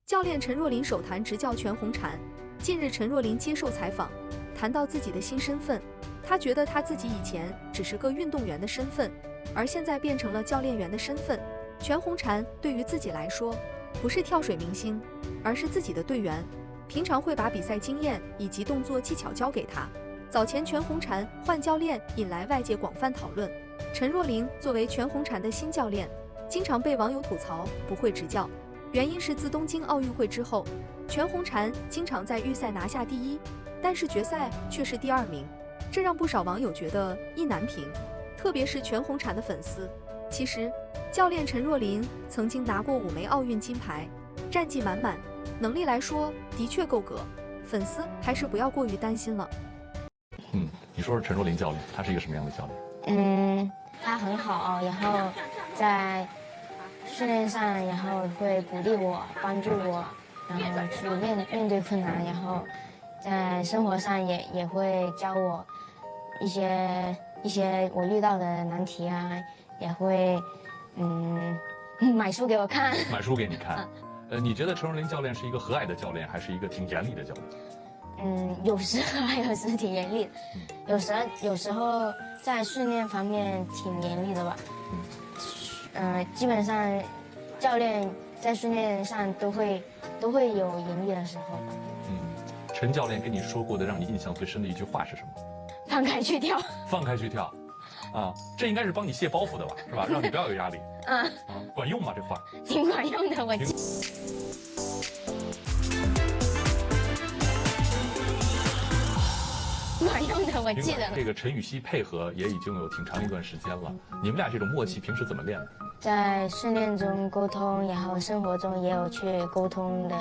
教练陈若琳首谈执教全红婵。近日，陈若琳接受采访，谈到自己的新身份，她觉得她自己以前只是个运动员的身份，而现在变成了教练员的身份。全红婵对于自己来说，不是跳水明星，而是自己的队员，平常会把比赛经验以及动作技巧教给他。早前全红婵换教练引来外界广泛讨论。陈若琳作为全红婵的新教练，经常被网友吐槽不会执教，原因是自东京奥运会之后，全红婵经常在预赛拿下第一，但是决赛却是第2名，这让不少网友觉得意难平，特别是全红婵的粉丝。其实，教练陈若琳曾经拿过5枚奥运金牌，战绩满满，能力来说的确够格，粉丝还是不要过于担心了。你说说陈若琳教练，他是一个什么样的教练？他很好，然后在训练上，然后会鼓励我，帮助我，然后去面对困难，然后在生活上也会教我一些我遇到的难题啊，也会买书给我看，买书给你看。你觉得陈若琳教练是一个和蔼的教练，还是一个挺严厉的教练？有时还有时挺严厉的，有时候在训练方面挺严厉的吧。基本上教练在训练上都会有严厉的时候。陈教练跟你说过的让你印象最深的一句话是什么？放开去跳。放开去跳，这应该是帮你卸包袱的吧，是吧？让你不要有压力。管用吗？这话？挺管用的，我记。管用的，我记得。这个陈芋汐配合也已经有挺长一段时间了，你们俩这种默契平时怎么练的？在训练中沟通，然后生活中也有去沟通的，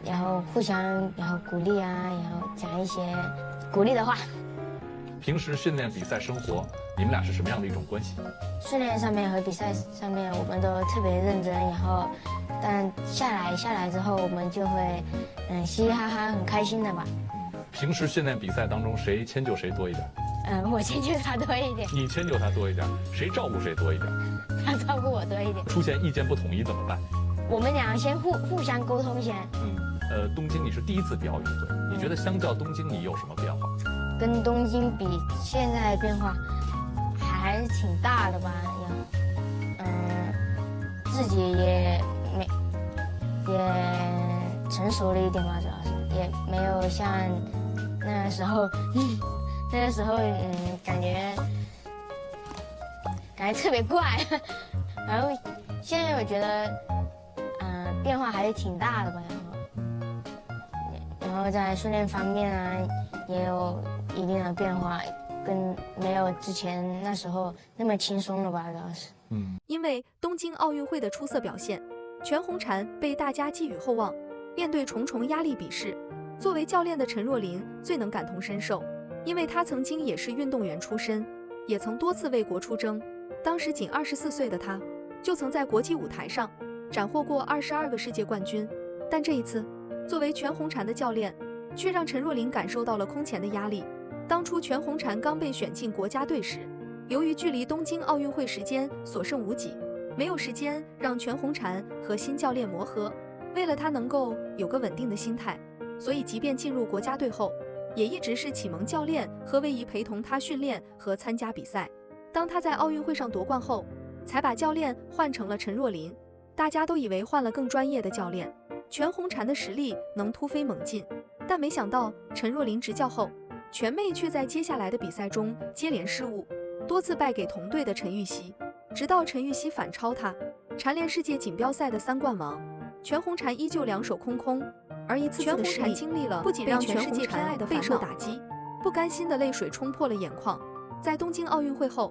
然后互相然后鼓励啊，然后讲一些鼓励的话。平时训练、比赛、生活，你们俩是什么样的一种关系？训练上面和比赛上面我们都特别认真，然后但下来之后，我们就会嘻嘻哈哈，很开心的吧。平时训练比赛当中，谁迁就谁多一点？我迁就他多一点。你迁就他多一点，谁照顾谁多一点？他照顾我多一点。出现意见不统一怎么办？我们俩先互相沟通先。东京你是第一次比奥运会，你觉得相较东京你有什么变化？跟东京比，现在变化还是挺大的吧？自己也成熟了一点吧，主要是也没有像那时候，感觉特别怪，然后现在我觉得变化还是挺大的吧，然后在训练方面啊也有一定的变化，跟没有之前那时候那么轻松了吧，主要是。因为东京奥运会的出色表现，全红婵被大家寄予厚望。面对重重压力比试，作为教练的陈若琳最能感同身受，因为她曾经也是运动员出身，也曾多次为国出征。当时仅24岁的她，就曾在国际舞台上斩获过22个世界冠军。但这一次，作为全红婵的教练，却让陈若琳感受到了空前的压力。当初全红婵刚被选进国家队时，由于距离东京奥运会时间所剩无几，没有时间让全红婵和新教练磨合。为了她能够有个稳定的心态，所以即便进入国家队后，也一直是启蒙教练何维仪陪同她训练和参加比赛。当她在奥运会上夺冠后，才把教练换成了陈若琳。大家都以为换了更专业的教练，全红婵的实力能突飞猛进，但没想到陈若琳执教后，全妹却在接下来的比赛中接连失误，多次败给同队的陈芋汐，直到陈芋汐反超她，蝉联世界锦标赛的3冠王。全红婵依旧两手空空，而一次次的失利经历了不仅让全世界偏爱的备受打击，不甘心的泪水冲破了眼眶。在东京奥运会后，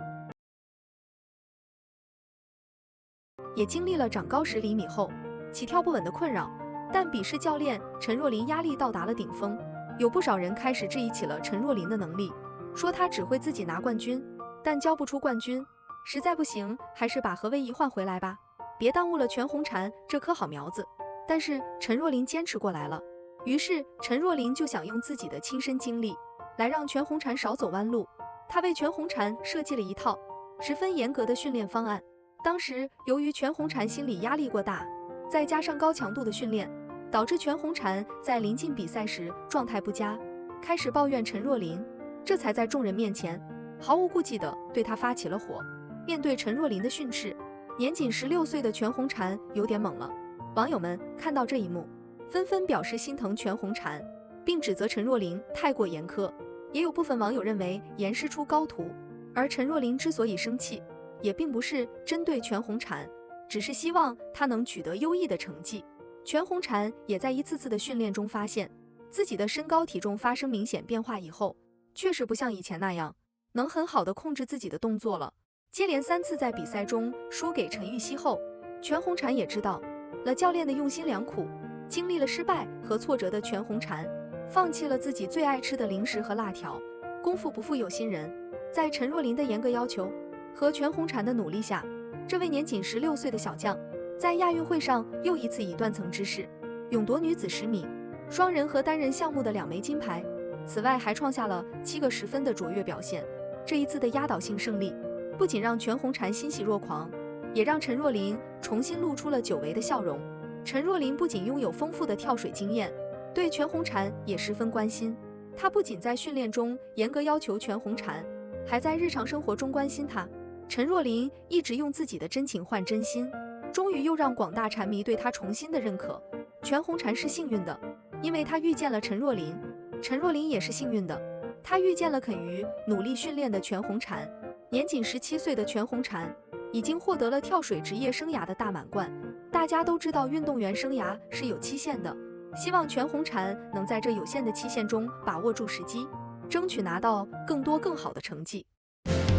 也经历了长高10厘米后起跳不稳的困扰，但比试教练陈若琳压力到达了顶峰，有不少人开始质疑起了陈若琳的能力，说她只会自己拿冠军，但教不出冠军，实在不行还是把何维仪换回来吧，别耽误了全红婵这颗好苗子。但是陈若琳坚持过来了，于是陈若琳就想用自己的亲身经历来让全红婵少走弯路。她为全红婵设计了一套十分严格的训练方案。当时由于全红婵心理压力过大，再加上高强度的训练，导致全红婵在临近比赛时状态不佳，开始抱怨陈若琳，这才在众人面前毫无顾忌地对她发起了火。面对陈若琳的训斥，年仅16岁的全红婵有点懵了。网友们看到这一幕，纷纷表示心疼全红婵，并指责陈若琳太过严苛。也有部分网友认为严师出高徒，而陈若琳之所以生气，也并不是针对全红婵，只是希望她能取得优异的成绩。全红婵也在一次次的训练中发现，自己的身高体重发生明显变化以后，确实不像以前那样能很好的控制自己的动作了。接连3次在比赛中输给陈芋汐后，全红婵也知道了教练的用心良苦。经历了失败和挫折的全红婵，放弃了自己最爱吃的零食和辣条。功夫不负有心人，在陈若琳的严格要求和全红婵的努力下，这位年仅16岁的小将在亚运会上又一次以断层之势勇夺女子10米双人和单人项目的2枚金牌。此外还创下了7个10分的卓越表现。这一次的压倒性胜利不仅让全红婵欣喜若狂，也让陈若琳重新露出了久违的笑容。陈若琳不仅拥有丰富的跳水经验，对全红婵也十分关心。她不仅在训练中严格要求全红婵，还在日常生活中关心她。陈若琳一直用自己的真情换真心，终于又让广大婵迷对她重新的认可。全红婵是幸运的，因为她遇见了陈若琳；陈若琳也是幸运的，她遇见了肯于努力训练的全红婵。年仅17岁的全红婵已经获得了跳水职业生涯的大满贯。大家都知道运动员生涯是有期限的，希望全红婵能在这有限的期限中把握住时机，争取拿到更多更好的成绩。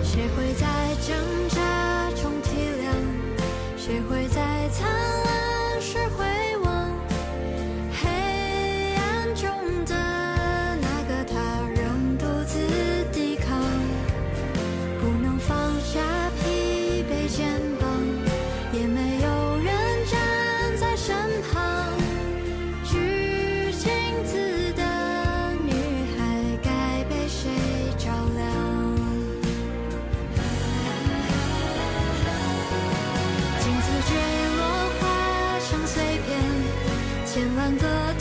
谁会在挣扎中体谅，谁会在灿烂时回望，黑暗中的那个他仍独自抵抗，不能放下疲惫肩膀，也没有人站在身旁，知镜子的女孩该被谁照亮？镜子坠落化成碎片，千万个